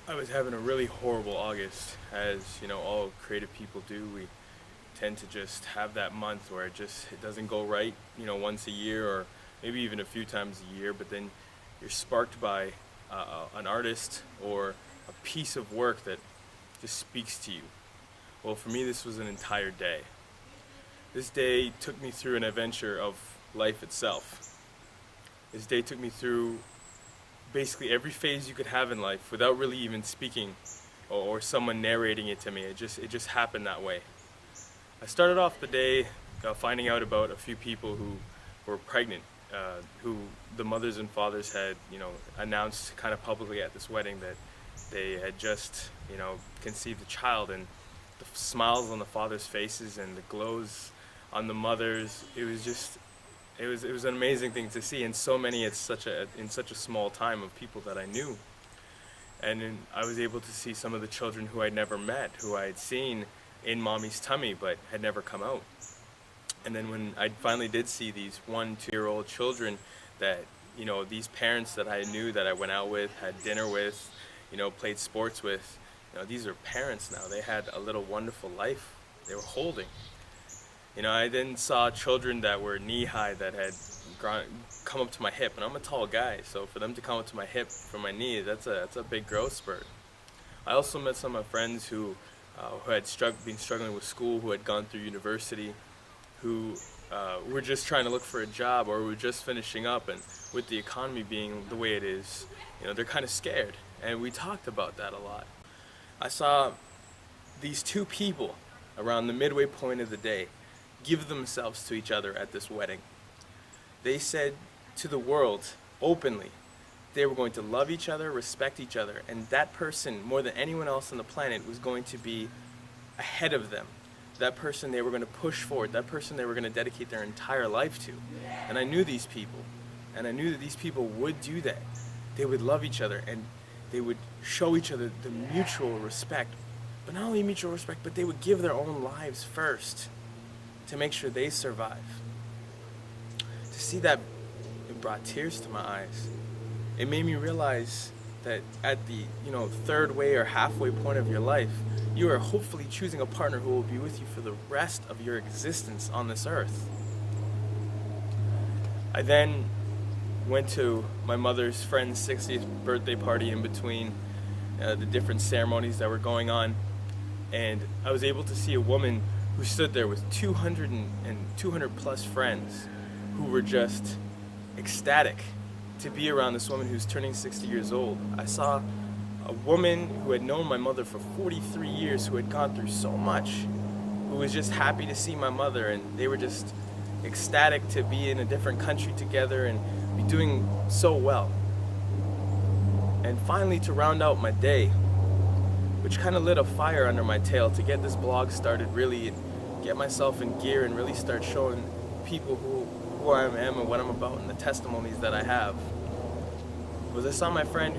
I was having a really horrible August, as all creative people do. We tend to just have that month where it doesn't go right, once a year or maybe even a few times a year. But then you're sparked by an artist or a piece of work that just speaks to you. Well, for me, this was an entire day. This day took me through an adventure of life itself. This day took me through basically every phase you could have in life without really even speaking or someone narrating it to me. It just happened that way. I started off the day finding out about a few people who were pregnant, who the mothers and fathers had announced kind of publicly at this wedding that they had just conceived a child, and the smiles on the fathers' faces and the glows on the mothers. It was an amazing thing to see, and so many in such a small time of people that I knew. And then I was able to see some of the children who I'd never met, who I had seen in mommy's tummy but had never come out. And then when I finally did see these 1-2-year-old children that these parents that I knew, that I went out with, had dinner with, played sports with, these are parents now. They had a little wonderful life they were holding. I then saw children that were knee-high that had come up to my hip, and I'm a tall guy, so for them to come up to my hip from my knee, that's a big growth spurt. I also met some of my friends who had been struggling with school, who had gone through university, who were just trying to look for a job or were just finishing up, and with the economy being the way it is, they're kind of scared, and we talked about that a lot. I saw these two people around the midway point of the day give themselves to each other at this wedding. They said to the world openly they were going to love each other, respect each other, and that person, more than anyone else on the planet, was going to be ahead of them. That person they were going to push forward, that person they were going to dedicate their entire life to. And I knew these people, and I knew that these people would do that. They would love each other, and they would show each other the mutual respect. But not only mutual respect, but they would give their own lives first to make sure they survive. To see that, it brought tears to my eyes. It made me realize that at the third way or halfway point of your life, you are hopefully choosing a partner who will be with you for the rest of your existence on this earth. I then went to my mother's friend's 60th birthday party in between the different ceremonies that were going on, and I was able to see a woman who stood there with 200 plus friends who were just ecstatic to be around this woman who's turning 60 years old. I saw a woman who had known my mother for 43 years, who had gone through so much, who was just happy to see my mother, and they were just ecstatic to be in a different country together and be doing so well. And finally, to round out my day, which kind of lit a fire under my tail to get this blog started really, and get myself in gear and really start showing people who I am and what I'm about and the testimonies that I have, was I saw my friend's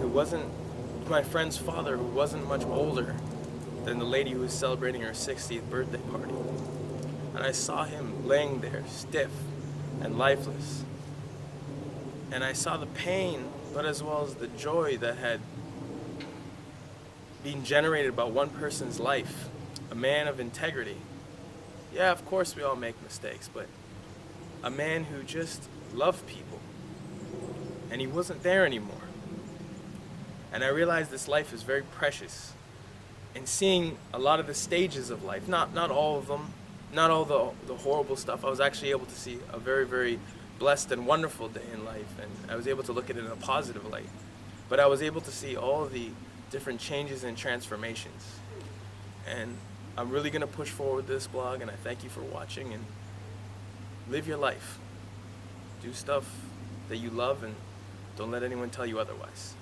father, who wasn't much older than the lady who was celebrating her 60th birthday party. And I saw him laying there stiff and lifeless. And I saw the pain, but as well as the joy that had been generated by one person's life, a man of integrity. Yeah, of course we all make mistakes, but a man who just loved people, and he wasn't there anymore. And I realized this life is very precious. And seeing a lot of the stages of life, not all of them, not all the horrible stuff, I was actually able to see a very, very blessed and wonderful day in life, and I was able to look at it in a positive light. But I was able to see all of the different changes and transformations. And I'm really going to push forward this blog, and I thank you for watching, and live your life. Do stuff that you love, and don't let anyone tell you otherwise.